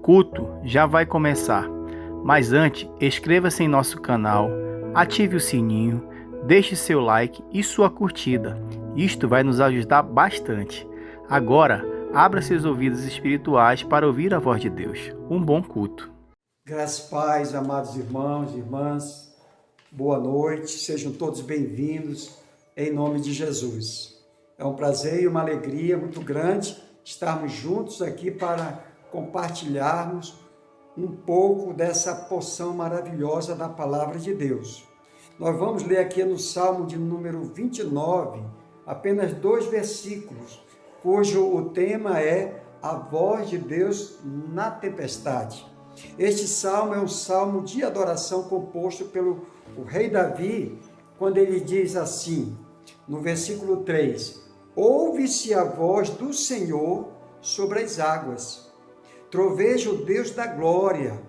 culto já vai começar, mas antes, inscreva-se em nosso canal, ative o sininho, deixe seu like e sua curtida. Isto vai nos ajudar bastante. Agora, abra seus ouvidos espirituais para ouvir a voz de Deus. Um bom culto. Graças e paz, amados irmãos e irmãs, boa noite, sejam todos bem-vindos em nome de Jesus. É um prazer e uma alegria muito grande estarmos juntos aqui para compartilharmos um pouco dessa porção maravilhosa da palavra de Deus. Nós vamos ler aqui no Salmo de número 29, apenas 2 versículos, cujo o tema é a voz de Deus na tempestade. Este salmo é um salmo de adoração composto pelo rei Davi, quando ele diz assim, no versículo 3, ouve-se a voz do Senhor sobre as águas, troveja o Deus da glória,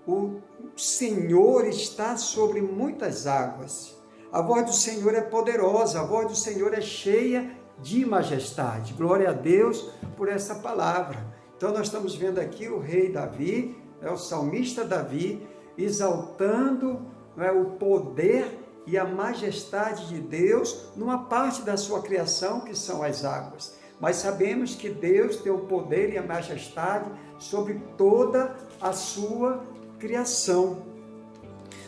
o Senhor está sobre muitas águas, a voz do Senhor é poderosa, a voz do Senhor é cheia de majestade, glória a Deus por essa palavra. Então nós estamos vendo aqui o rei Davi, o salmista Davi, exaltando o poder e a majestade de Deus numa parte da sua criação, que são as águas. Mas sabemos que Deus tem o poder e a majestade sobre toda a sua criação.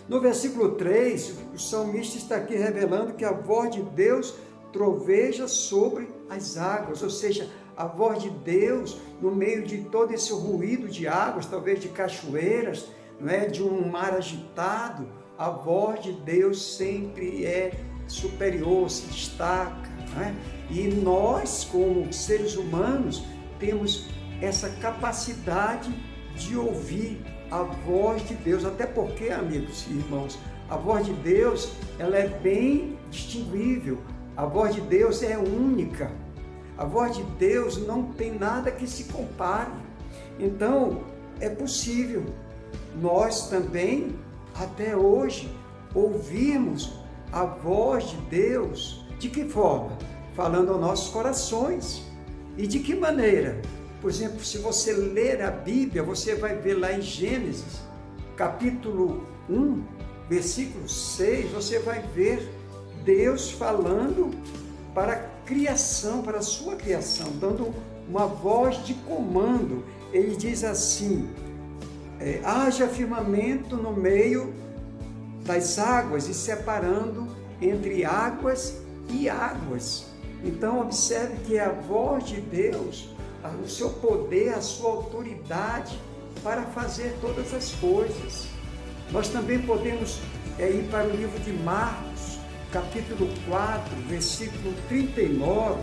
No versículo 3, o salmista está aqui revelando que a voz de Deus troveja sobre as águas, ou seja, a voz de Deus no meio de todo esse ruído de águas, talvez de cachoeiras, de um mar agitado, a voz de Deus sempre é superior, se destaca. E nós, como seres humanos, temos essa capacidade de ouvir a voz de Deus, até porque, amigos e irmãos, a voz de Deus ela é bem distinguível, a voz de Deus é única. A voz de Deus não tem nada que se compare. Então, é possível nós também, até hoje, ouvirmos a voz de Deus. De que forma? Falando aos nossos corações. E de que maneira? Por exemplo, se você ler a Bíblia, você vai ver lá em Gênesis, capítulo 1, versículo 6, você vai ver Deus falando para a criação, para a sua criação, dando uma voz de comando. Ele diz assim, haja firmamento no meio das águas e separando entre águas e águas. Então observe que a voz de Deus, o seu poder, a sua autoridade para fazer todas as coisas. Nós também podemos ir para o livro de Marcos, capítulo 4, versículo 39,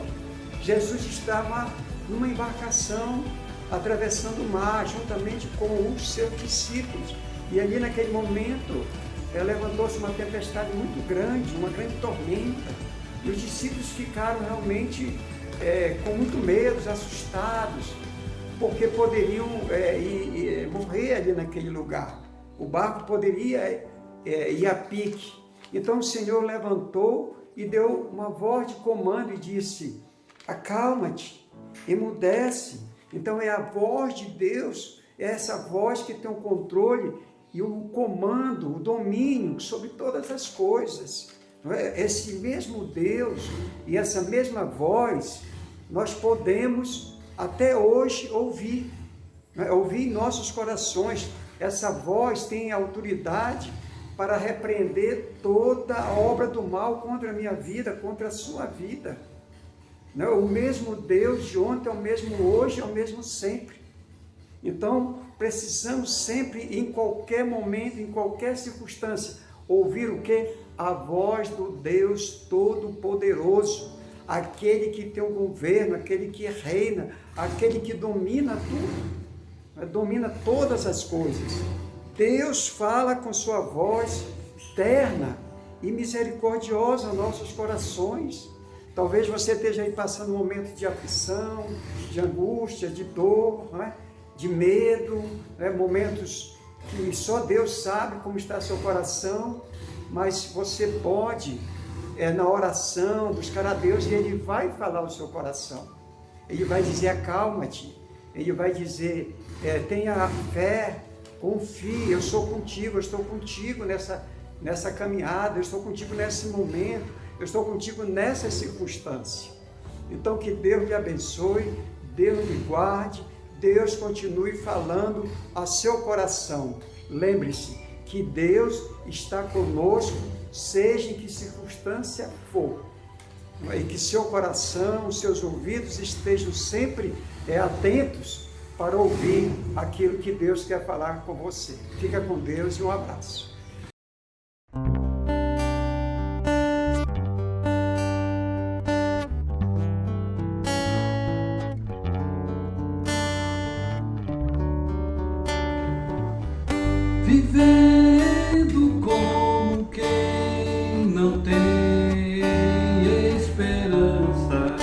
Jesus estava numa embarcação atravessando o mar, juntamente com os seus discípulos. E ali naquele momento, levantou-se uma tempestade muito grande, uma grande tormenta. E os discípulos ficaram realmente com muito medo, assustados, porque poderiam morrer ali naquele lugar. O barco poderia ir a pique. Então o Senhor levantou e deu uma voz de comando e disse, acalma-te, emudece. Então é a voz de Deus, é essa voz que tem o controle e o comando, o domínio sobre todas as coisas. Esse mesmo Deus e essa mesma voz, nós podemos até hoje ouvir em nossos corações. Essa voz tem autoridade para repreender toda a obra do mal contra a minha vida, contra a sua vida. O mesmo Deus de ontem é o mesmo hoje, é o mesmo sempre. Então, precisamos sempre, em qualquer momento, em qualquer circunstância, ouvir o quê? A voz do Deus Todo-Poderoso, aquele que tem o governo, aquele que reina, aquele que domina tudo, domina todas as coisas. Deus fala com sua voz terna e misericordiosa aos nossos corações. Talvez você esteja aí passando um momento de aflição, de angústia, de dor, de medo, momentos que só Deus sabe como está seu coração, mas você pode, na oração, buscar a Deus e Ele vai falar ao seu coração. Ele vai dizer, acalma-te, Ele vai dizer, tenha fé, confie, eu sou contigo, eu estou contigo nessa caminhada, eu estou contigo nesse momento, eu estou contigo nessa circunstância. Então que Deus lhe abençoe, Deus lhe guarde, Deus continue falando ao seu coração. Lembre-se que Deus está conosco, seja em que circunstância for. E que seu coração, seus ouvidos estejam sempre atentos para ouvir aquilo que Deus quer falar com você. Fica com Deus e um abraço. Vivendo como quem não tem esperança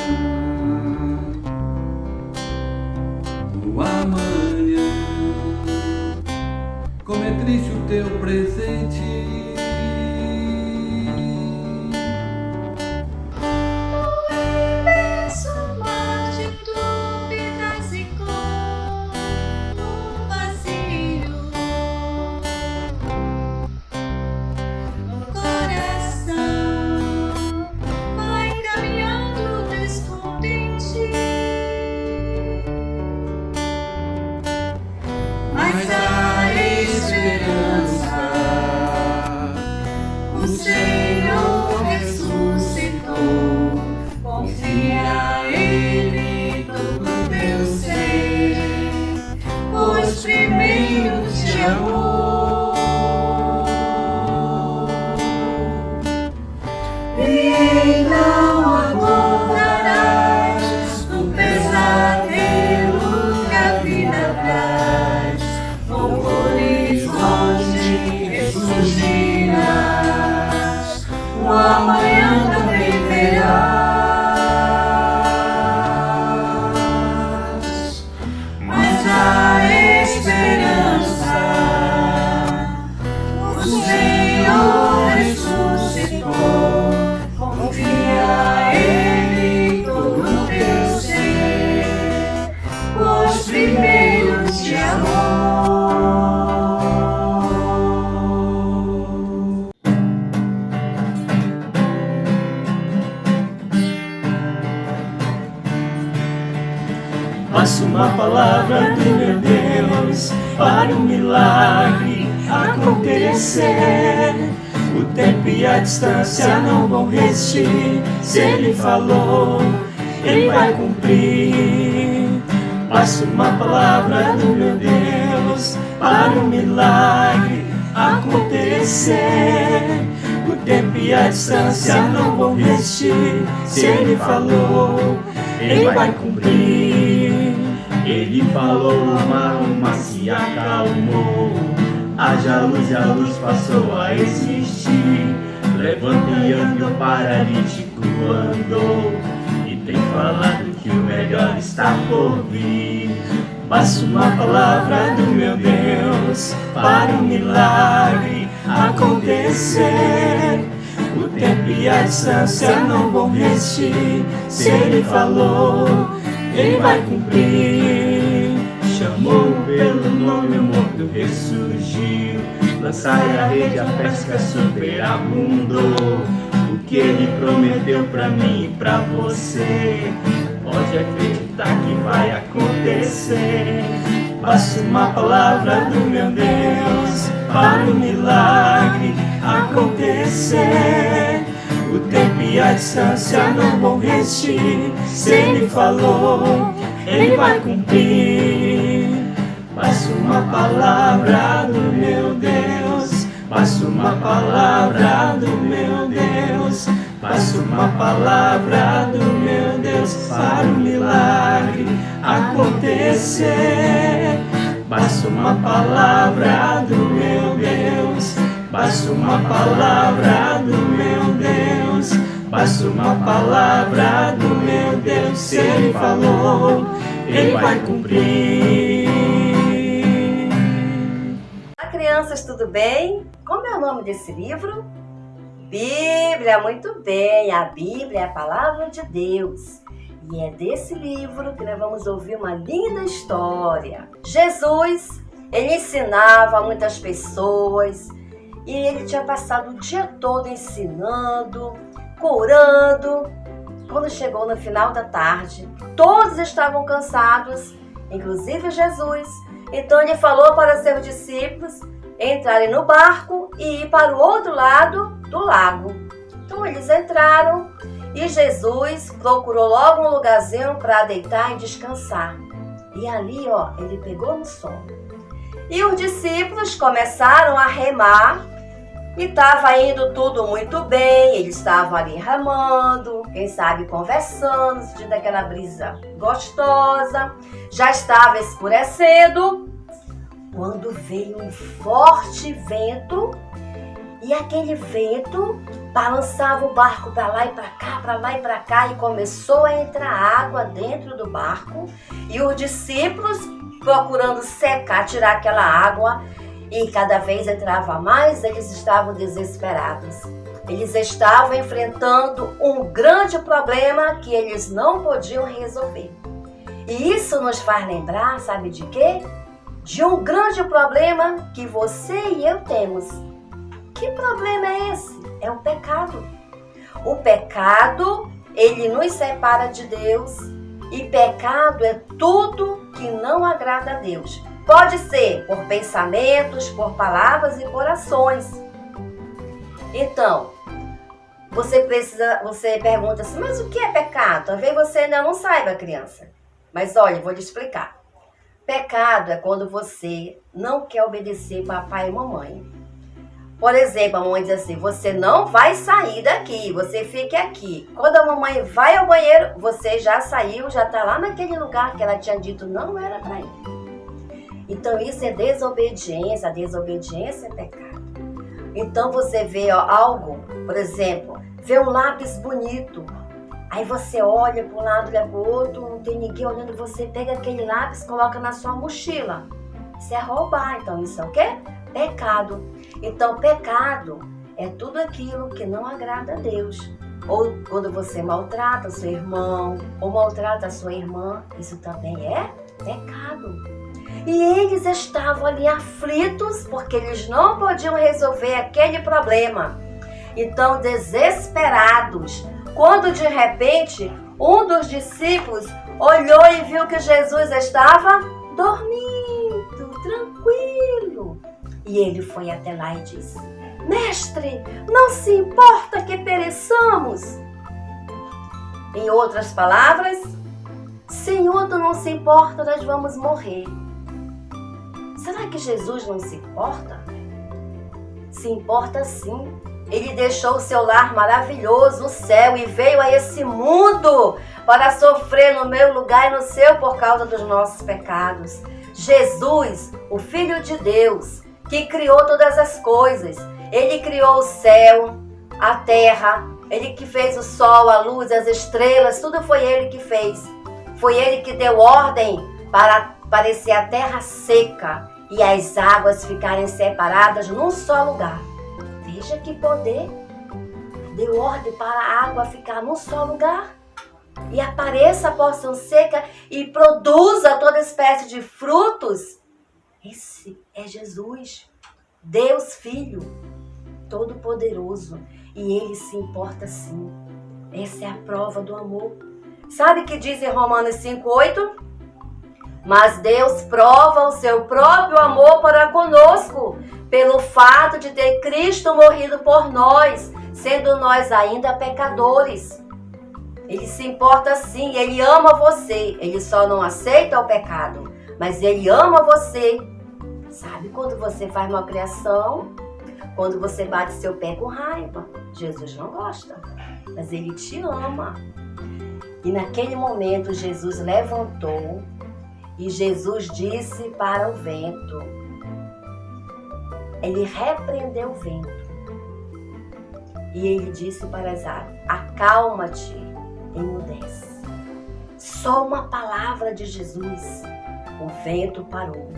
no amanhã. Como é triste o teu presente. Mas a esperança, o Senhor ressuscitou. Confia Ele todo teu ser, pois primeiro te amou. E não acordarás do pesadelo que a vida traz. Com cores longe ressurgirás, o amanhã também verás. Mas a esperança, o Senhor ressuscitou. Confia Ele todo o teu ser, pois primeiro te amou. Basta uma palavra do meu Deus para um milagre acontecer. O tempo e a distância não vão resistir. Se Ele falou, Ele vai cumprir. Basta uma palavra do meu Deus para um milagre acontecer. O tempo e a distância não vão resistir. Se Ele falou, Ele vai cumprir. Ele falou, o mar se acalmou. Haja luz e a luz passou a existir. Levanta e anda, o paralítico andou. E tem falado que o melhor está por vir. Basta uma palavra do meu Deus para um milagre acontecer. O tempo e a distância não vão resistir. Se Ele falou, Ele vai cumprir. Chamou pelo nome, o morto ressurgiu. Lançai a rede, a pesca superabundou. O que Ele prometeu pra mim e pra você, pode acreditar que vai acontecer. Basta uma palavra do meu Deus para um milagre acontecer. O tempo e a distância não vão resistir. Se Ele falou, Ele vai cumprir. Basta uma palavra do meu Deus. Basta uma palavra do meu Deus. Basta uma palavra do meu Deus para um milagre acontecer. Basta uma palavra do meu Deus. Basta uma palavra do meu Deus. Basta uma palavra do meu Deus. Se Ele falou, Ele vai cumprir. Olá, crianças, tudo bem? Como é o nome desse livro? Bíblia, muito bem. A Bíblia é a palavra de Deus. E é desse livro que nós vamos ouvir uma linda história. Jesus, ele ensinava a muitas pessoas e ele tinha passado o dia todo ensinando, curando. Quando chegou no final da tarde, todos estavam cansados, inclusive Jesus. Então ele falou para seus discípulos entrarem no barco e ir para o outro lado do lago. Então eles entraram e Jesus procurou logo um lugarzinho para deitar e descansar. E ali, ele pegou no sono. E os discípulos começaram a remar e estava indo tudo muito bem. Eles estavam ali remando, quem sabe conversando, sentindo aquela brisa gostosa. Já estava escurecendo quando veio um forte vento. E aquele vento balançava o barco para lá e para cá, para lá e para cá, e começou a entrar água dentro do barco. E os discípulos procurando secar, tirar aquela água, e cada vez entrava mais, eles estavam desesperados. Eles estavam enfrentando um grande problema que eles não podiam resolver. E isso nos faz lembrar, sabe de quê? De um grande problema que você e eu temos. Que problema é esse? É o pecado. O pecado, ele nos separa de Deus. E pecado é tudo que não agrada a Deus. Pode ser por pensamentos, por palavras e por ações. Então, você pergunta assim, mas o que é pecado? Talvez você ainda não saiba, criança. Mas olha, vou lhe explicar. Pecado é quando você não quer obedecer papai e mamãe. Por exemplo, a mamãe diz assim, você não vai sair daqui, você fique aqui. Quando a mamãe vai ao banheiro, você já saiu, já está lá naquele lugar que ela tinha dito não era para ir. Então isso é desobediência, a desobediência é pecado. Então você vê algo, por exemplo, vê um lápis bonito, aí você olha para um lado, olha para o outro, não tem ninguém olhando, você pega aquele lápis, coloca na sua mochila. Isso é roubar, então isso é o quê? Pecado. Então, pecado é tudo aquilo que não agrada a Deus. Ou quando você maltrata o seu irmão, ou maltrata a sua irmã, isso também é pecado. E eles estavam ali aflitos, porque eles não podiam resolver aquele problema. Então, desesperados, quando de repente, um dos discípulos olhou e viu que Jesus estava dormindo, tranquilo. E ele foi até lá e disse, mestre, não se importa que pereçamos. Em outras palavras, Senhor, tu não se importa, nós vamos morrer. Será que Jesus não se importa? Se importa sim. Ele deixou o seu lar maravilhoso, o céu, e veio a esse mundo para sofrer no meu lugar e no seu por causa dos nossos pecados. Jesus, o Filho de Deus, que criou todas as coisas. Ele criou o céu, a terra, ele que fez o sol, a luz, as estrelas, tudo foi ele que fez. Foi ele que deu ordem para parecer a terra seca e as águas ficarem separadas num só lugar. Veja que poder. Deu ordem para a água ficar num só lugar e apareça a porção seca e produza toda espécie de frutos. Esse é Jesus, Deus Filho, Todo-Poderoso, e Ele se importa sim. Essa é a prova do amor. Sabe o que diz em Romanos 5:8? Mas Deus prova o seu próprio amor para conosco, pelo fato de ter Cristo morrido por nós, sendo nós ainda pecadores. Ele se importa sim, Ele ama você, Ele só não aceita o pecado, mas Ele ama você. Sabe quando você faz uma criação, quando você bate seu pé com raiva? Jesus não gosta, mas Ele te ama. E naquele momento Jesus levantou e Jesus disse para o vento, Ele repreendeu o vento. E Ele disse para as águas, acalma-te, emudece. Só uma palavra de Jesus, o vento parou.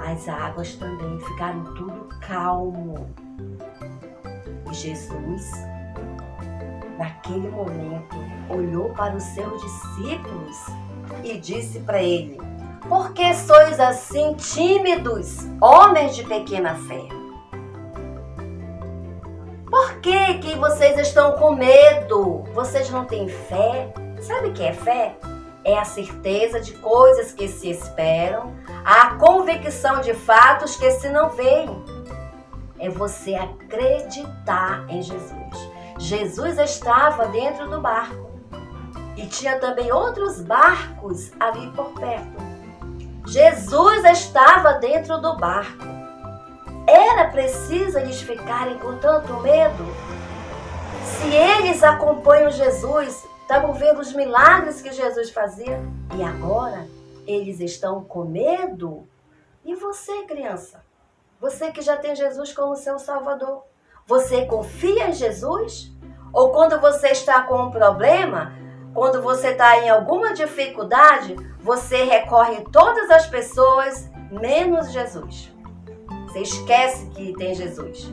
As águas também ficaram tudo calmo. E Jesus naquele momento, olhou para os seus discípulos e disse para ele: por que sois assim tímidos, homens de pequena fé? Por que vocês estão com medo? Vocês não têm fé? Sabe o que é fé? É a certeza de coisas que se esperam, a convicção de fatos que se não veem. É você acreditar em Jesus. Jesus estava dentro do barco e tinha também outros barcos ali por perto. Jesus estava dentro do barco. Era preciso eles ficarem com tanto medo? Se eles acompanham Jesus, estavam vendo os milagres que Jesus fazia, e agora eles estão com medo? E você, criança? Você que já tem Jesus como seu Salvador, você confia em Jesus? Ou quando você está com um problema, quando você está em alguma dificuldade, você recorre a todas as pessoas, menos Jesus? Você esquece que tem Jesus.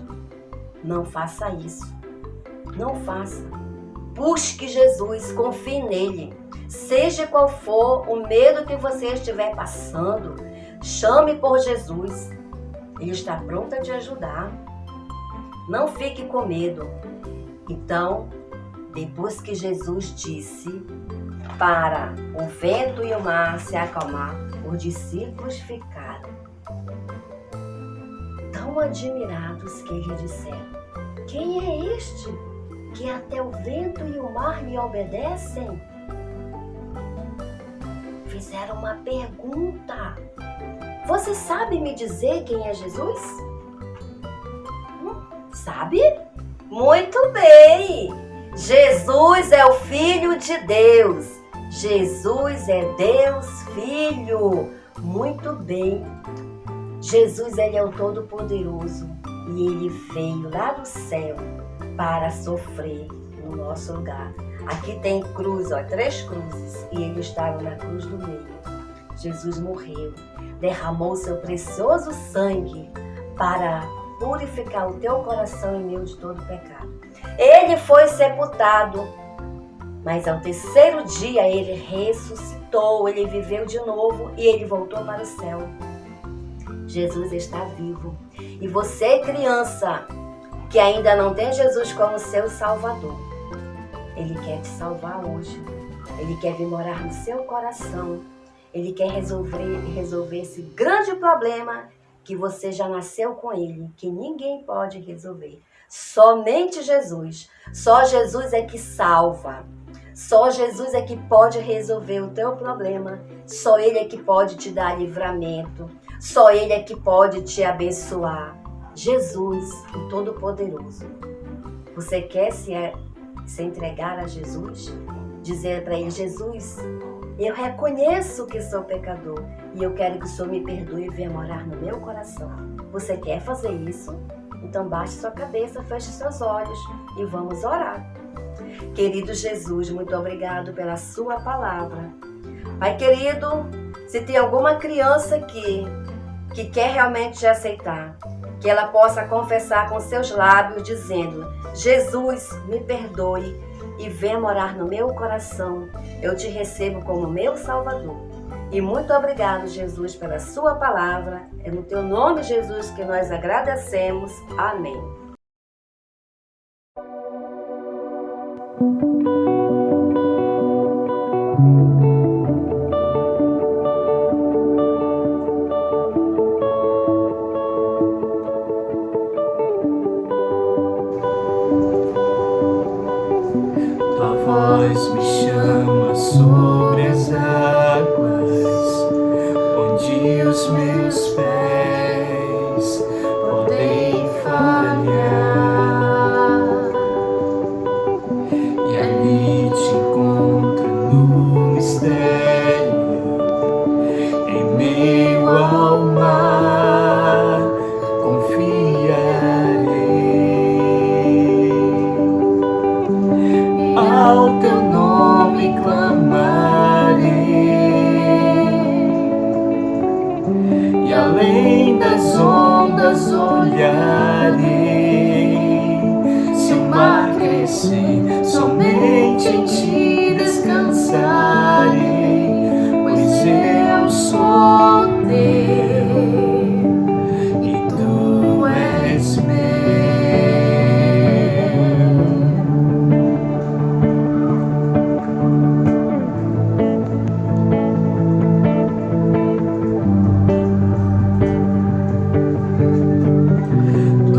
Não faça isso. Não faça. Busque Jesus, confie nele. Seja qual for o medo que você estiver passando, chame por Jesus. Ele está pronto a te ajudar. Não fique com medo. Então, depois que Jesus disse para o vento e o mar se acalmar, os discípulos ficaram tão admirados que eles disseram: quem é este que até o vento e o mar lhe obedecem? Fizeram uma pergunta. Você sabe me dizer quem é Jesus? Sabe? Muito bem! Jesus é o Filho de Deus. Jesus é Deus Filho. Muito bem. Jesus, ele é o Todo-Poderoso e ele veio lá do céu para sofrer no nosso lugar. Aqui tem cruz, ó, 3 cruzes, e ele estava na cruz do meio. Jesus morreu, derramou seu precioso sangue para purificar o teu coração e meu de todo pecado. Ele foi sepultado, mas ao 3º dia ele ressuscitou, ele viveu de novo e ele voltou para o céu. Jesus está vivo. E você, criança, que ainda não tem Jesus como seu Salvador, ele quer te salvar hoje. Ele quer vir morar no seu coração. Ele quer resolver esse grande problema que você já nasceu com ele, que ninguém pode resolver. Somente Jesus. Só Jesus é que salva. Só Jesus é que pode resolver o teu problema. Só ele é que pode te dar livramento. Só ele é que pode te abençoar. Jesus, o Todo-Poderoso. Você quer se entregar a Jesus? Dizer para ele: Jesus, eu reconheço que sou pecador e eu quero que o Senhor me perdoe e venha morar no meu coração. Você quer fazer isso? Então baixe sua cabeça, feche seus olhos e vamos orar. Querido Jesus, muito obrigado pela sua palavra. Pai querido, se tem alguma criança aqui que quer realmente te aceitar, que ela possa confessar com seus lábios dizendo: Jesus, me perdoe e venha morar no meu coração. Eu te recebo como meu Salvador. E muito obrigado, Jesus, pela sua palavra. É no teu nome, Jesus, que nós agradecemos. Amém. Tua voz me chama sobre as águas, onde os meus pés podem falhar, e ali te encontro no mistério, em meio ao mar, confiarei. Ao teu nome clamarei, e além das ondas olharei. Se o mar crescer, somente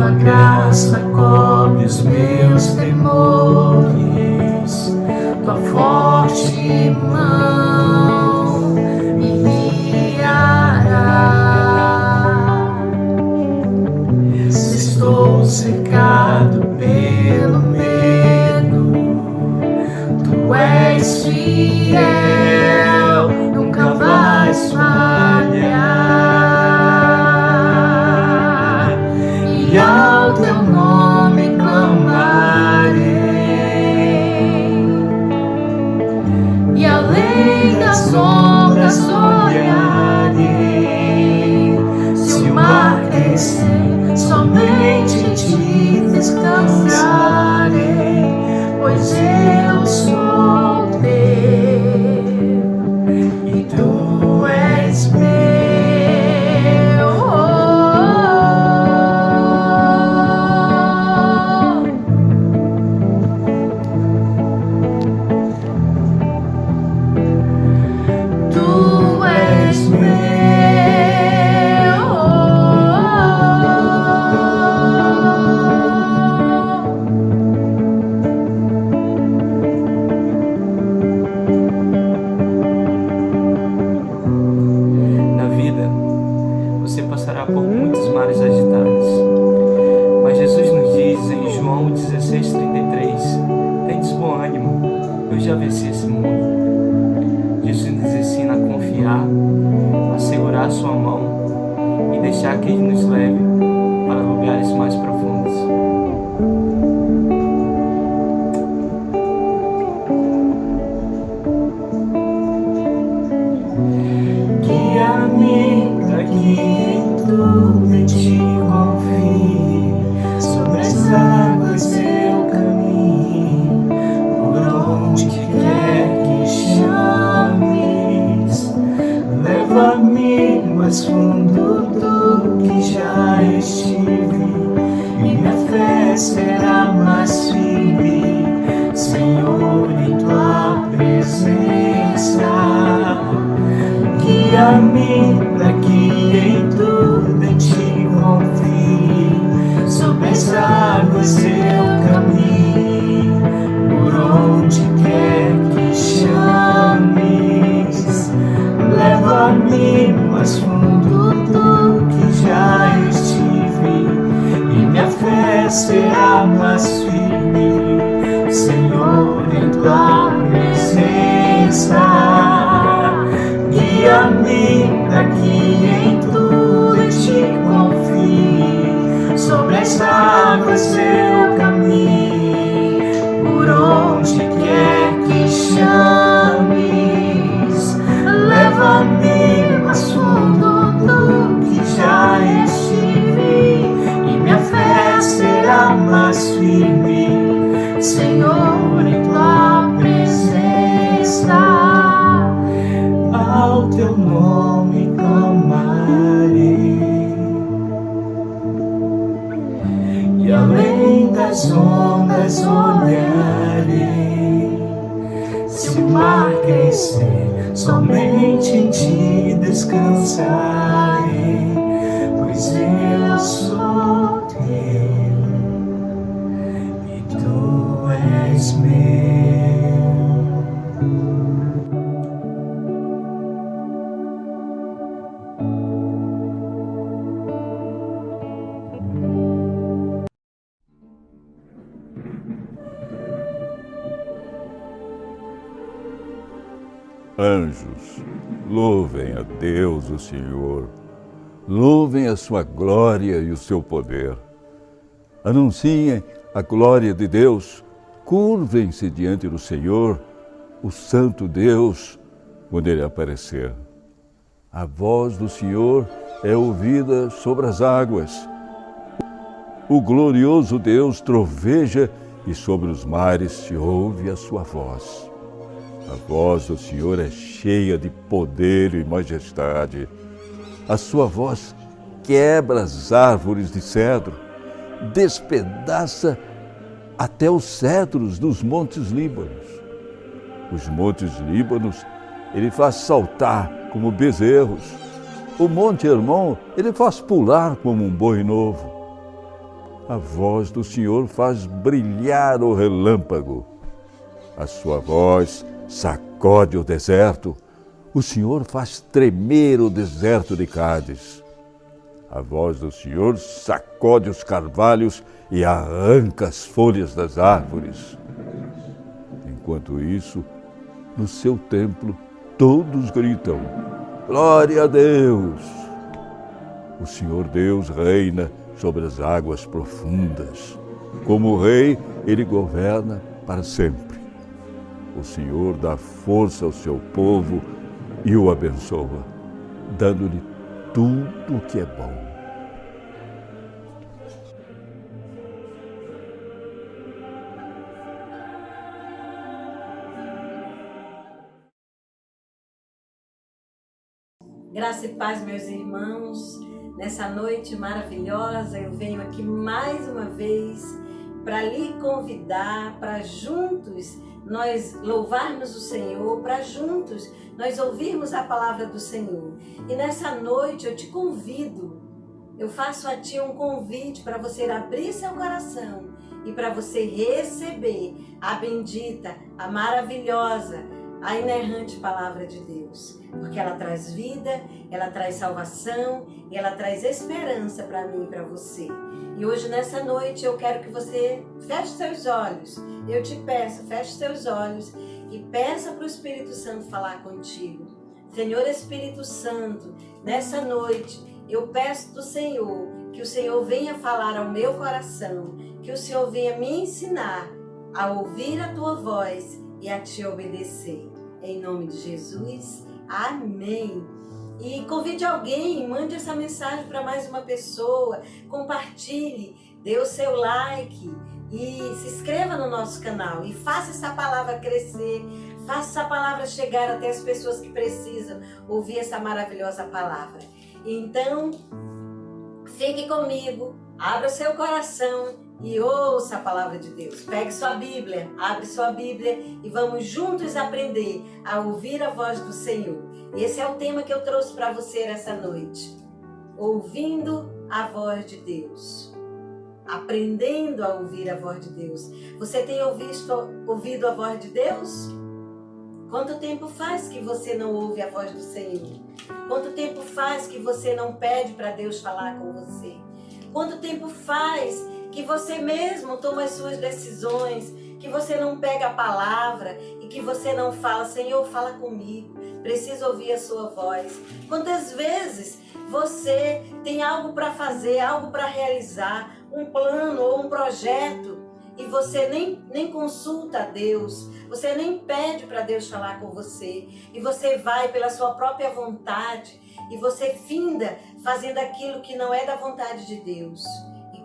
tua graça cobre os meus temores, tua forte mão me guiará. Se estou cercado pelo medo, tu és fiel, nunca vais falhar, e ao teu nome clamarei, e além das ondas olharei. Se o mar crescer, somente em ti descansarei, pois eu sou teu e tu és meu. Tu és meu. Na vida, você passará por muitos mares agitados, mas Jesus nos diz em João 16:33: tendes bom ânimo, eu já venci esse mundo. Jesus nos ensina a confiar, a segurar sua mão e deixar que Ele nos leve para lugares mais profundos. Guia-me para que em tudo em ti confie, sobre as águas eu caminhe, por onde quer que chames. Leva-me mais fundo do que já estive, e minha fé será mais firme, Senhor, em tua presença. Guia-me para que em tudo em ti confie, sobre as águas eu caminhe, por onde quer que chames. Leva-me mais fundo do que já estive, e minha fé será mais firme, Senhor, em tua presença. Guia-me para que em tudo em ti confie, sobre as águas eu caminhe, por onde quer que chames. Leva-me mais fundo do que já estive, e minha fé será mais firme, Senhor, em tua presença. Ao teu nome clamarei, e além das ondas olharei. Se o mar crescer, somente em ti descansarei, pois eu sou teu e tu és meu. Anjos, louvem a Deus, o Senhor. Louvem a sua glória e o seu poder. Anunciem a glória de Deus. Curvem-se diante do Senhor, o Santo Deus, quando Ele aparecer. A voz do Senhor é ouvida sobre as águas. O glorioso Deus troveja e sobre os mares se ouve a sua voz. A voz do Senhor é cheia de poder e majestade. A sua voz quebra as árvores de cedro, despedaça até os cedros dos montes Líbanos. Os montes Líbanos Ele faz saltar como bezerros. O monte Hermon Ele faz pular como um boi novo. a voz do Senhor faz brilhar o relâmpago. A sua voz sacode o deserto. O Senhor faz tremer o deserto de Cádiz. A voz do Senhor sacode os carvalhos e arranca as folhas das árvores. Enquanto isso, no seu templo, todos gritam: glória a Deus! O Senhor Deus reina sobre as águas profundas. Como rei, ele governa para sempre. O Senhor dá força ao seu povo e o abençoa, dando-lhe tudo o que é bom. Graça e paz, meus irmãos. Nessa noite maravilhosa, eu venho aqui mais uma vez para lhe convidar para juntos nós louvarmos o Senhor, para juntos nós ouvirmos a palavra do Senhor. E nessa noite eu te convido, eu faço a ti um convite para você abrir seu coração e para você receber a bendita, a maravilhosa, a inerrante palavra de Deus, porque ela traz vida, ela traz salvação e ela traz esperança para mim e para você. E hoje nessa noite eu quero que você feche seus olhos. Eu te peço, feche seus olhos e peça para o Espírito Santo falar contigo. Senhor Espírito Santo, nessa noite eu peço do Senhor que o Senhor venha falar ao meu coração, que o Senhor venha me ensinar a ouvir a tua voz e a te obedecer. Em nome de Jesus, amém. E convide alguém, mande essa mensagem para mais uma pessoa, compartilhe, dê o seu like e se inscreva no nosso canal e faça essa palavra crescer, faça essa palavra chegar até as pessoas que precisam ouvir essa maravilhosa palavra. Então, fique comigo, abra seu coração e ouça a palavra de Deus. Pegue sua Bíblia, abre sua Bíblia e vamos juntos aprender a ouvir a voz do Senhor. Esse é o tema que eu trouxe para você nessa noite. Ouvindo a voz de Deus. Aprendendo a ouvir a voz de Deus. Você tem ouvido a voz de Deus? Quanto tempo faz que você não ouve a voz do Senhor? Quanto tempo faz que você não pede para Deus falar com você? Quanto tempo faz que você mesmo toma as suas decisões, que você não pega a palavra e que você não fala: Senhor, fala comigo, preciso ouvir a sua voz. Quantas vezes você tem algo para fazer, algo para realizar, um plano ou um projeto, e você nem consulta a Deus, você nem pede para Deus falar com você, e você vai pela sua própria vontade, e você finda fazendo aquilo que não é da vontade de Deus.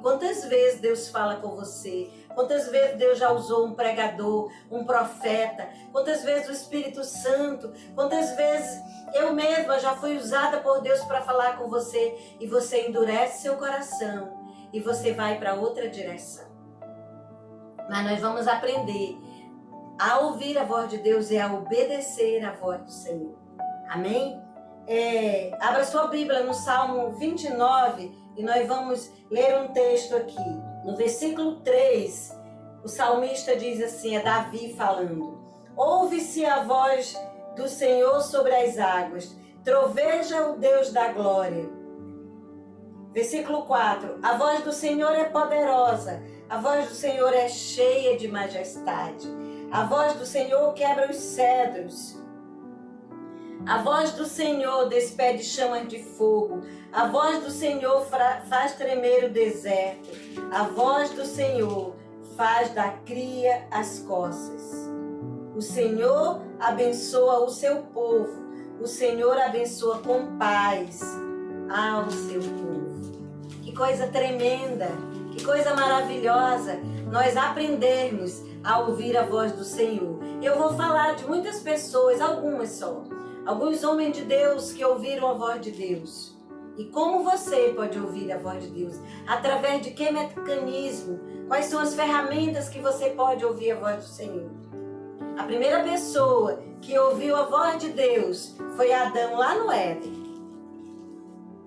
Quantas vezes Deus fala com você? Quantas vezes Deus já usou um pregador, um profeta? Quantas vezes o Espírito Santo? Quantas vezes eu mesma já fui usada por Deus para falar com você e você endurece seu coração e você vai para outra direção? Mas nós vamos aprender a ouvir a voz de Deus e a obedecer a voz do Senhor. Amém? Abra sua Bíblia no Salmo 29 e nós vamos ler um texto aqui. No versículo 3, o salmista diz assim, é Davi falando: ouve-se a voz do Senhor sobre as águas, troveja o Deus da glória. Versículo 4, a voz do Senhor é poderosa, a voz do Senhor é cheia de majestade, a voz do Senhor quebra os cedros. A voz do Senhor despede chamas de fogo. A voz do Senhor faz tremer o deserto. A voz do Senhor faz da cria as coças. O Senhor abençoa o seu povo. O Senhor abençoa com paz ao seu povo. Que coisa tremenda, que coisa maravilhosa nós aprendermos a ouvir a voz do Senhor. Eu vou falar de muitas pessoas, algumas só. Alguns homens de Deus que ouviram a voz de Deus. E como você pode ouvir a voz de Deus? Através de que mecanismo? Quais são as ferramentas que você pode ouvir a voz do Senhor? A primeira pessoa que ouviu a voz de Deus foi Adão lá no Éden.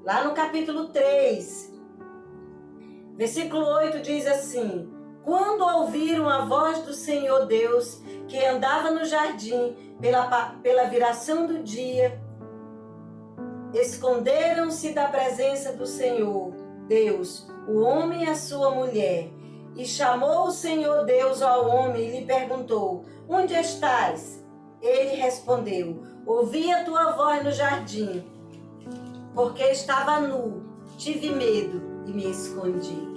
Lá no capítulo 3, Versículo 8 diz assim: quando ouviram a voz do Senhor Deus, que andava no jardim pela viração do dia, esconderam-se da presença do Senhor Deus, o homem e a sua mulher. E chamou o Senhor Deus ao homem e lhe perguntou: onde estás? Ele respondeu: ouvi a tua voz no jardim, porque estava nu, tive medo e me escondi.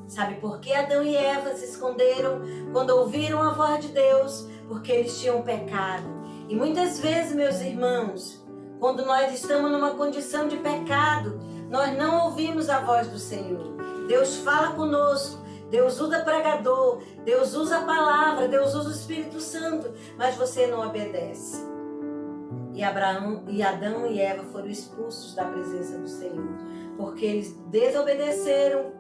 Sabe por que Adão e Eva se esconderam quando ouviram a voz de Deus? Porque eles tinham pecado. E muitas vezes, meus irmãos, quando nós estamos numa condição de pecado, nós não ouvimos a voz do Senhor. Deus fala conosco, Deus usa pregador, Deus usa a palavra, Deus usa o Espírito Santo, mas você não obedece. E Adão e Eva foram expulsos da presença do Senhor, porque eles desobedeceram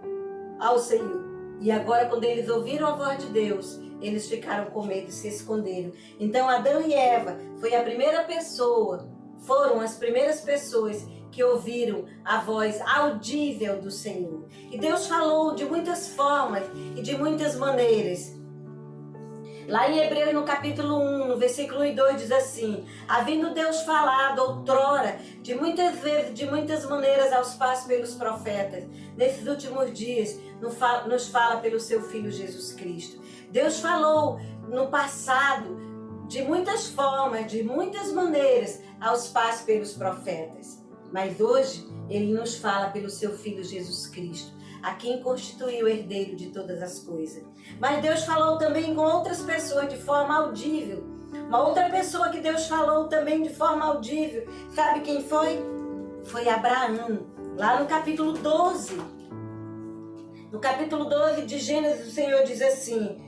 ao Senhor. E agora, quando eles ouviram a voz de Deus, eles ficaram com medo e se esconderam. Então Adão e Eva foram as primeiras pessoas que ouviram a voz audível do Senhor. E Deus falou de muitas formas e de muitas maneiras. Lá em Hebreus, no capítulo 1, no versículo 1 e 2, diz assim: havendo Deus falado outrora, de muitas vezes, de muitas maneiras aos pais pelos profetas, nesses últimos dias, nos fala pelo seu Filho Jesus Cristo. Deus falou no passado, de muitas formas, de muitas maneiras, aos pais pelos profetas. Mas hoje, Ele nos fala pelo seu Filho Jesus Cristo, a quem constituiu o herdeiro de todas as coisas. Mas Deus falou também com outras pessoas de forma audível. Uma outra pessoa que Deus falou também de forma audível, sabe quem foi? Foi Abraão. Lá no capítulo 12. No capítulo 12 de Gênesis, o Senhor diz assim: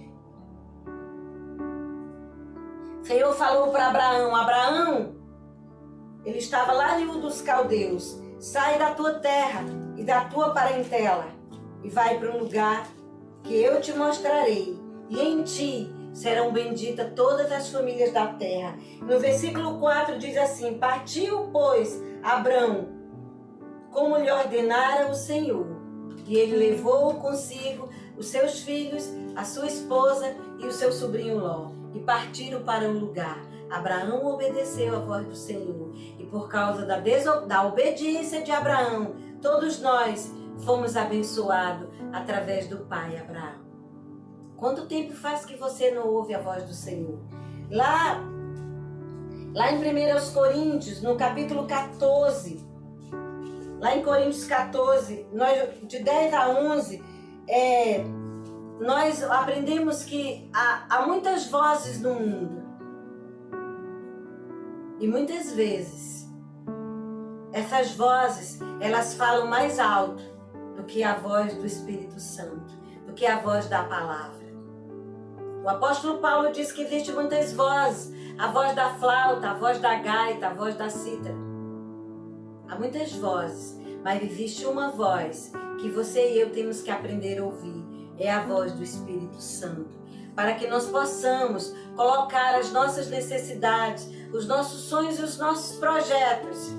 o Senhor falou para Abraão: Abraão, ele estava lá em Ur dos Caldeus, sai da tua terra e da tua parentela e vai para um lugar que eu te mostrarei, e em ti serão benditas todas as famílias da terra. No versículo 4 diz assim: partiu, pois, Abrão, como lhe ordenara o Senhor, e ele levou consigo os seus filhos, a sua esposa e o seu sobrinho Ló, e partiram para um lugar. Abraão obedeceu à voz do Senhor, e por causa da obediência de Abraão, todos nós fomos abençoados através do pai Abraão. Quanto tempo faz que você não ouve a voz do Senhor? Lá em 1 Coríntios, no capítulo 14, lá em Coríntios 14, de 10 a 11, nós aprendemos que há muitas vozes no mundo. E muitas vezes, essas vozes, elas falam mais alto do que a voz do Espírito Santo, do que a voz da palavra. O apóstolo Paulo diz que existem muitas vozes, a voz da flauta, a voz da gaita, a voz da cítara. Há muitas vozes, mas existe uma voz que você e eu temos que aprender a ouvir, é a voz do Espírito Santo, para que nós possamos colocar as nossas necessidades, os nossos sonhos e os nossos projetos,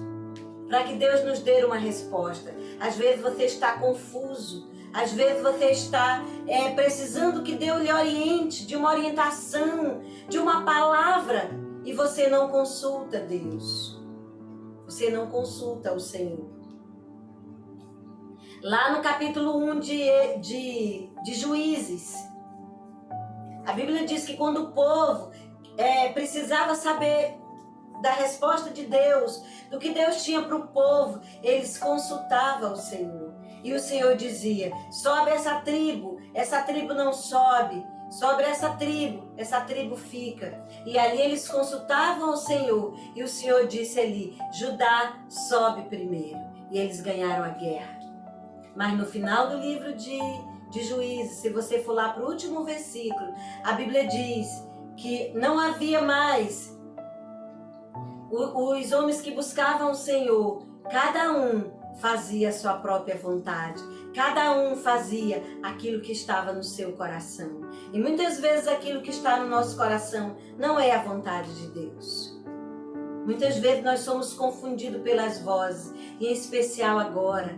para que Deus nos dê uma resposta. Às vezes você está confuso, às vezes você está precisando que Deus lhe oriente, de uma orientação, de uma palavra, e você não consulta Deus, você não consulta o Senhor. Lá no capítulo 1 de Juízes, a Bíblia diz que quando o povo precisava saber da resposta de Deus, do que Deus tinha para o povo, eles consultavam o Senhor. E o Senhor dizia: sobe essa tribo não sobe, sobre essa tribo fica. E ali eles consultavam o Senhor, e o Senhor disse ali: Judá sobe primeiro. E eles ganharam a guerra. Mas no final do livro de Juízes, se você for lá para o último versículo, a Bíblia diz que não havia mais os homens que buscavam o Senhor, cada um fazia a sua própria vontade, cada um fazia aquilo que estava no seu coração. E muitas vezes aquilo que está no nosso coração não é a vontade de Deus. Muitas vezes nós somos confundidos pelas vozes, e em especial agora,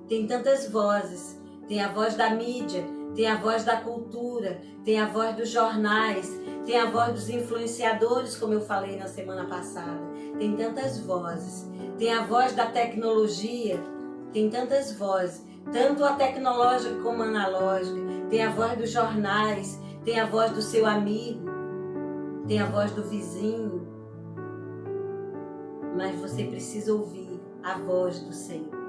tem tantas vozes, tem a voz da mídia, tem a voz da cultura, tem a voz dos jornais, tem a voz dos influenciadores, como eu falei na semana passada. Tem tantas vozes. Tem a voz da tecnologia, tem tantas vozes, tanto a tecnológica como a analógica. Tem a voz dos jornais, tem a voz do seu amigo, tem a voz do vizinho. Mas você precisa ouvir a voz do Senhor.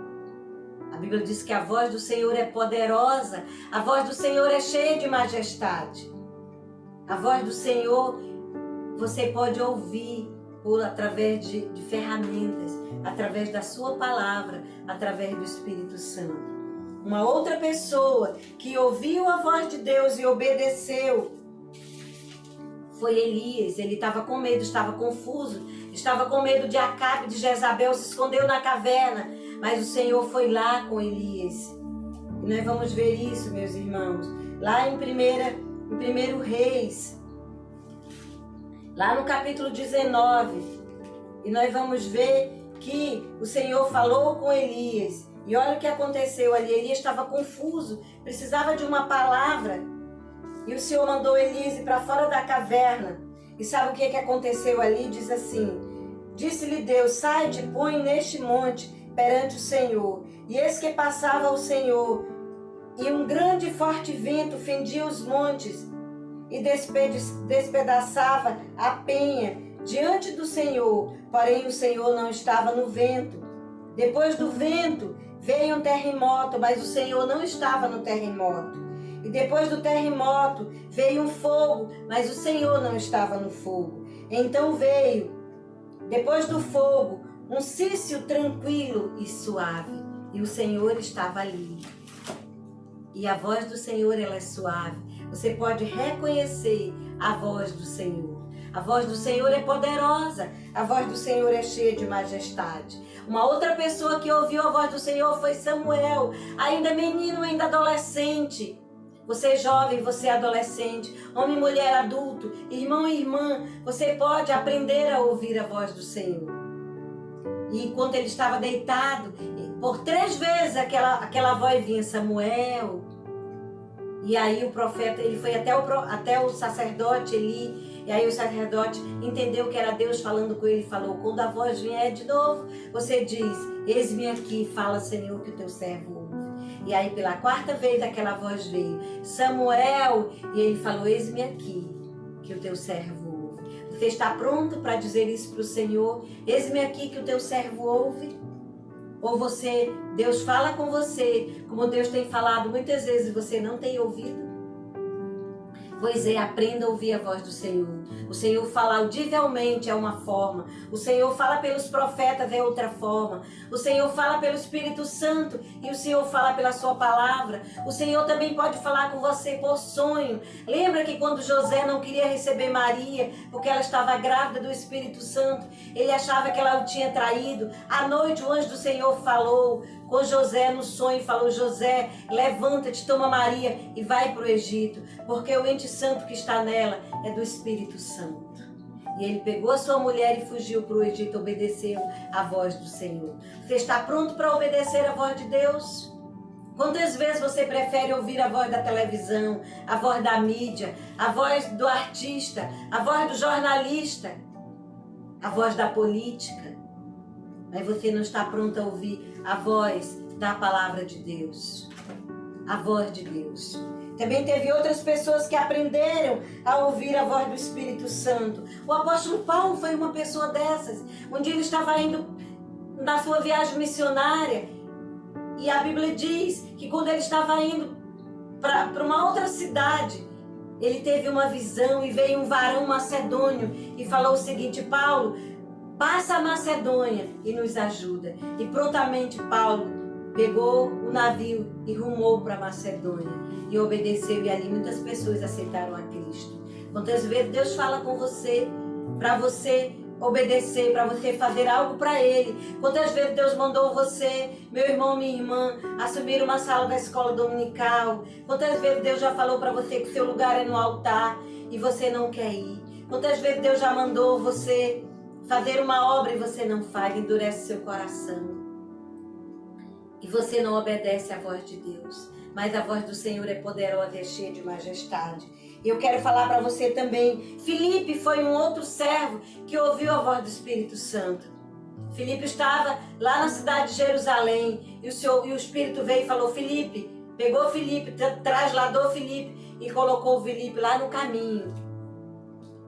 A Bíblia diz que a voz do Senhor é poderosa, a voz do Senhor é cheia de majestade. A voz do Senhor você pode ouvir através de ferramentas, através da sua palavra, através do Espírito Santo. Uma outra pessoa que ouviu a voz de Deus e obedeceu foi Elias. Ele estava com medo, estava confuso, estava com medo de Acabe, de Jezabel, se escondeu na caverna, mas o Senhor foi lá com Elias. E nós vamos ver isso, meus irmãos, lá em 1 Reis, lá no capítulo 19, e nós vamos ver que o Senhor falou com Elias. E olha o que aconteceu ali. Elias estava confuso, precisava de uma palavra. E o Senhor mandou Elias ir para fora da caverna. E sabe o que aconteceu ali? Diz assim: disse-lhe Deus, sai-te, põe neste monte perante o Senhor. E eis que passava o Senhor, e um grande e forte vento fendia os montes e despedaçava a penha diante do Senhor. Porém o Senhor não estava no vento. Depois do vento veio um terremoto, mas o Senhor não estava no terremoto. E depois do terremoto veio um fogo, mas o Senhor não estava no fogo. Então veio, depois do fogo, um cício tranquilo e suave, e o Senhor estava ali. E a voz do Senhor, ela é suave. Você pode reconhecer a voz do Senhor. A voz do Senhor é poderosa, a voz do Senhor é cheia de majestade. Uma outra pessoa que ouviu a voz do Senhor foi Samuel, ainda menino, ainda adolescente. Você jovem, você adolescente, homem, mulher, adulto, irmão e irmã, você pode aprender a ouvir a voz do Senhor. E enquanto ele estava deitado, por 3 vezes aquela voz vinha: Samuel. E aí o profeta, ele foi até o sacerdote Eli. E aí o sacerdote entendeu que era Deus falando com ele e falou: quando a voz vier de novo, você diz: eis-me aqui, fala, Senhor, que o teu servo ouve. E aí pela 4ª vez aquela voz veio: Samuel. E ele falou: eis-me aqui, que o teu servo ouve. Você está pronto para dizer isso para o Senhor? Eis-me aqui, que o teu servo ouve? Ou Deus fala com você, como Deus tem falado muitas vezes e você não tem ouvido? Pois é, aprenda a ouvir a voz do Senhor. O Senhor fala audivelmente é uma forma. O Senhor fala pelos profetas é outra forma. O Senhor fala pelo Espírito Santo e o Senhor fala pela sua palavra. O Senhor também pode falar com você por sonho. Lembra que quando José não queria receber Maria, porque ela estava grávida do Espírito Santo, ele achava que ela o tinha traído. À noite o anjo do Senhor falou com José no sonho, falou: José, levanta-te, toma Maria e vai para o Egito, porque o ente santo que está nela é do Espírito Santo. E ele pegou a sua mulher e fugiu para o Egito, obedeceu a voz do Senhor. Você está pronto para obedecer a voz de Deus? Quantas vezes você prefere ouvir a voz da televisão, a voz da mídia, a voz do artista, a voz do jornalista, a voz da política? Mas você não está pronto a ouvir a voz da palavra de Deus, a voz de Deus. Também teve outras pessoas que aprenderam a ouvir a voz do Espírito Santo. O apóstolo Paulo foi uma pessoa dessas. Um dia ele estava indo na sua viagem missionária e a Bíblia diz que quando ele estava indo para uma outra cidade, ele teve uma visão e veio um varão macedônio e falou o seguinte: Paulo, passa a Macedônia e nos ajuda. E prontamente Paulo pegou o navio e rumou para a Macedônia e obedeceu, e ali muitas pessoas aceitaram a Cristo. Quantas vezes Deus fala com você para você obedecer, para você fazer algo para Ele? Quantas vezes Deus mandou você, meu irmão, minha irmã, assumir uma sala da escola dominical? Quantas vezes Deus já falou para você que seu lugar é no altar e você não quer ir? Quantas vezes Deus já mandou você fazer uma obra e você não faz, endurece seu coração? E você não obedece à voz de Deus. mas a voz do Senhor é poderosa e é cheia de majestade. E eu quero falar para você também, Filipe foi um outro servo que ouviu a voz do Espírito Santo. Filipe estava lá na cidade de Jerusalém e o Espírito veio e falou, Filipe, pegou Filipe, trasladou Filipe e colocou Filipe lá no caminho.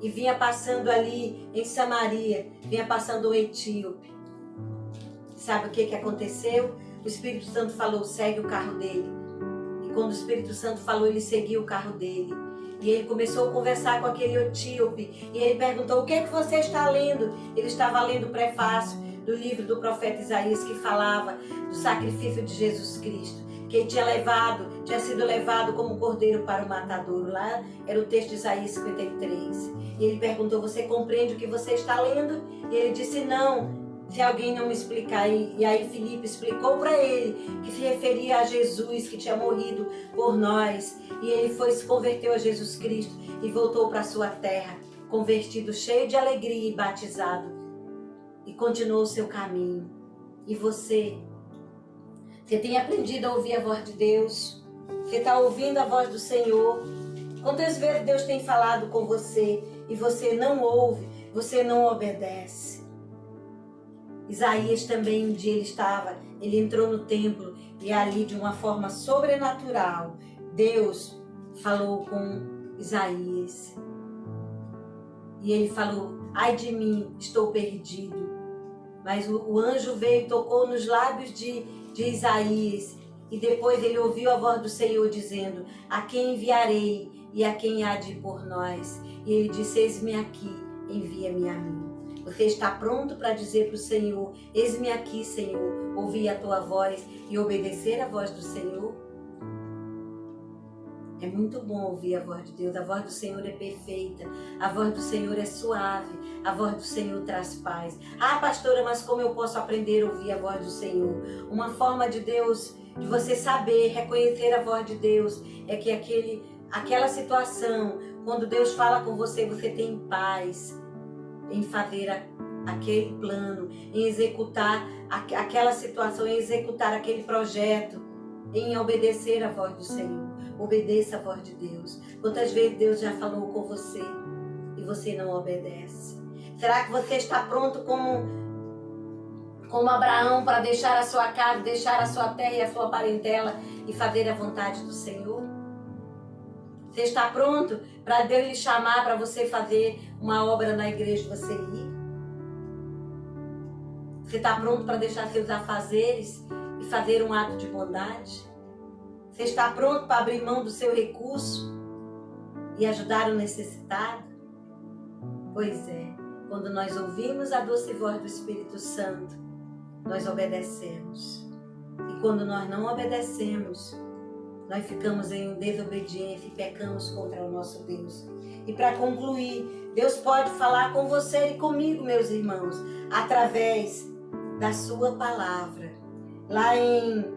E vinha passando ali em Samaria, vinha passando o etíope. Sabe o que aconteceu? O Espírito Santo falou, segue o carro dele. E quando o Espírito Santo falou, ele seguiu o carro dele. E ele começou a conversar com aquele etíope. E ele perguntou, o que é que você está lendo? Ele estava lendo o prefácio do livro do profeta Isaías, que falava do sacrifício de Jesus Cristo. Que ele tinha sido levado como cordeiro para o matadouro. Lá era o texto de Isaías 53. E ele perguntou, você compreende o que você está lendo? E ele disse, não, se alguém não me explicar. E aí Filipe explicou para ele que se referia a Jesus, que tinha morrido por nós. E ele se converteu a Jesus Cristo e voltou para a sua terra, convertido, cheio de alegria e batizado. E continuou o seu caminho. E você tem aprendido a ouvir a voz de Deus? Você está ouvindo a voz do Senhor? Quantas vezes Deus tem falado com você e você não ouve, você não obedece? Isaías também, um dia ele entrou no templo e ali de uma forma sobrenatural, Deus falou com Isaías. E ele falou, ai de mim, estou perdido. Mas o anjo veio e tocou nos lábios de Isaías. E depois ele ouviu a voz do Senhor dizendo, a quem enviarei e a quem há de ir por nós? E ele disse, eis-me aqui, envia-me a mim. Você está pronto para dizer para o Senhor, eis-me aqui, Senhor, ouvir a tua voz e obedecer a voz do Senhor? É muito bom ouvir a voz de Deus. A voz do Senhor é perfeita, a voz do Senhor é suave, a voz do Senhor traz paz. Ah, pastora, mas como eu posso aprender a ouvir a voz do Senhor? Uma forma de Deus, de você saber, reconhecer a voz de Deus, é que aquela situação, quando Deus fala com você, você tem paz em fazer aquele plano, em executar aquela situação, em executar aquele projeto, em obedecer a voz do Senhor. Obedeça a voz de Deus. Quantas vezes Deus já falou com você e você não obedece? Será que você está pronto como Abraão para deixar a sua casa, deixar a sua terra e a sua parentela e fazer a vontade do Senhor? Você está pronto para Deus lhe chamar para você fazer uma obra na igreja e você ir? Você está pronto para deixar seus afazeres e fazer um ato de bondade? Você está pronto para abrir mão do seu recurso e ajudar o necessitado? Pois é, quando nós ouvimos a doce voz do Espírito Santo, nós obedecemos. E quando nós não obedecemos, nós ficamos em desobediência e pecamos contra o nosso Deus. E para concluir, Deus pode falar com você e comigo, meus irmãos, através da sua palavra. Lá em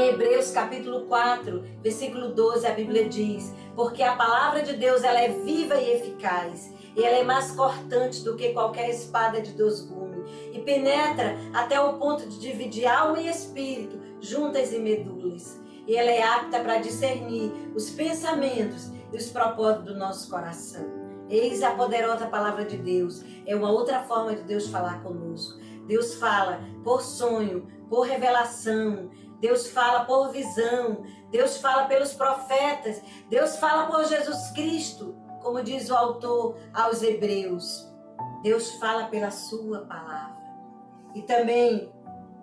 Hebreus capítulo 4, versículo 12, a Bíblia diz, porque a palavra de Deus ela é viva e eficaz, e ela é mais cortante do que qualquer espada de 2 gumes, e penetra até o ponto de dividir alma e espírito, juntas e medulas. E ela é apta para discernir os pensamentos e os propósitos do nosso coração. Eis a poderosa palavra de Deus. É uma outra forma de Deus falar conosco. Deus fala por sonho, por revelação. Deus fala por visão. Deus fala pelos profetas. Deus fala por Jesus Cristo, como diz o autor aos Hebreus. Deus fala pela sua palavra. E também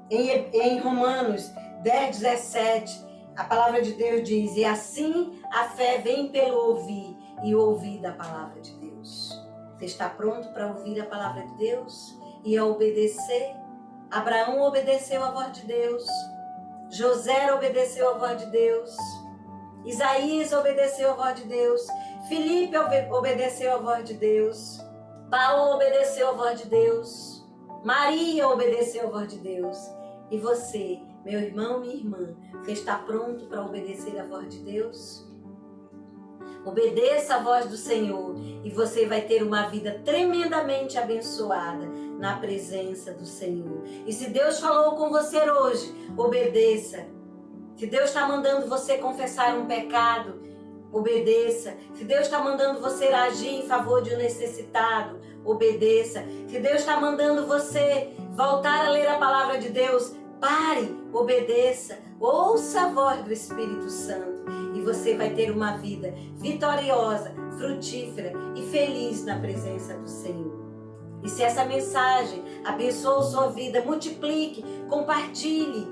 em Romanos 10, 17, a palavra de Deus diz, e assim a fé vem pelo ouvir, e ouvir da palavra de Deus. Você está pronto para ouvir a palavra de Deus e a obedecer? Abraão obedeceu a voz de Deus, José obedeceu a voz de Deus, Isaías obedeceu a voz de Deus, Filipe obedeceu a voz de Deus, Paulo obedeceu a voz de Deus, Maria obedeceu a voz de Deus. E você, meu irmão, minha irmã, você está pronto para obedecer a voz de Deus? Obedeça a voz do Senhor e você vai ter uma vida tremendamente abençoada na presença do Senhor. E se Deus falou com você hoje, obedeça Se Deus está mandando você confessar um pecado, obedeça. Se Deus está mandando você agir em favor de um necessitado, obedeça. Se Deus está mandando você voltar a ler a palavra de Deus, pare, obedeça. Ouça a voz do Espírito Santo e você vai ter uma vida vitoriosa, frutífera e feliz na presença do Senhor. E se essa mensagem abençoou sua vida, multiplique, compartilhe.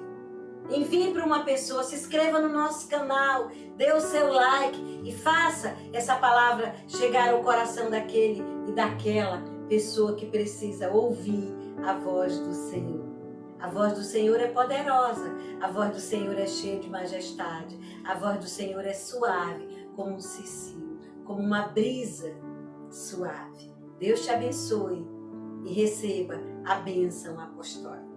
Envie para uma pessoa, se inscreva no nosso canal, dê o seu like e faça essa palavra chegar ao coração daquele e daquela pessoa que precisa ouvir a voz do Senhor. A voz do Senhor é poderosa, a voz do Senhor é cheia de majestade, a voz do Senhor é suave como um cicio, como uma brisa suave. Deus te abençoe e receba a bênção apostólica.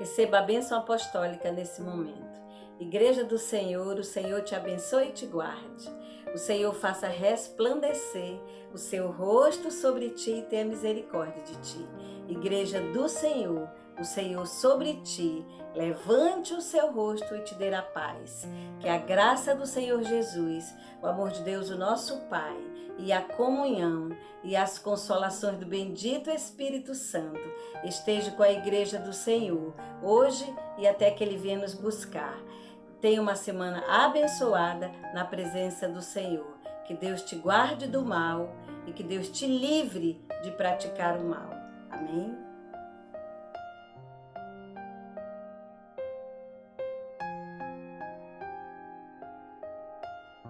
Receba a bênção apostólica nesse momento. Igreja do Senhor, o Senhor te abençoe e te guarde. O Senhor faça resplandecer o seu rosto sobre ti e tenha misericórdia de ti. Igreja do Senhor, o Senhor sobre ti, levante o seu rosto e te dê a paz. Que a graça do Senhor Jesus, o amor de Deus, o nosso Pai, e a comunhão e as consolações do bendito Espírito Santo esteja com a Igreja do Senhor, hoje e até que Ele venha nos buscar. Tenha uma semana abençoada na presença do Senhor. Que Deus te guarde do mal e que Deus te livre de praticar o mal. Amém?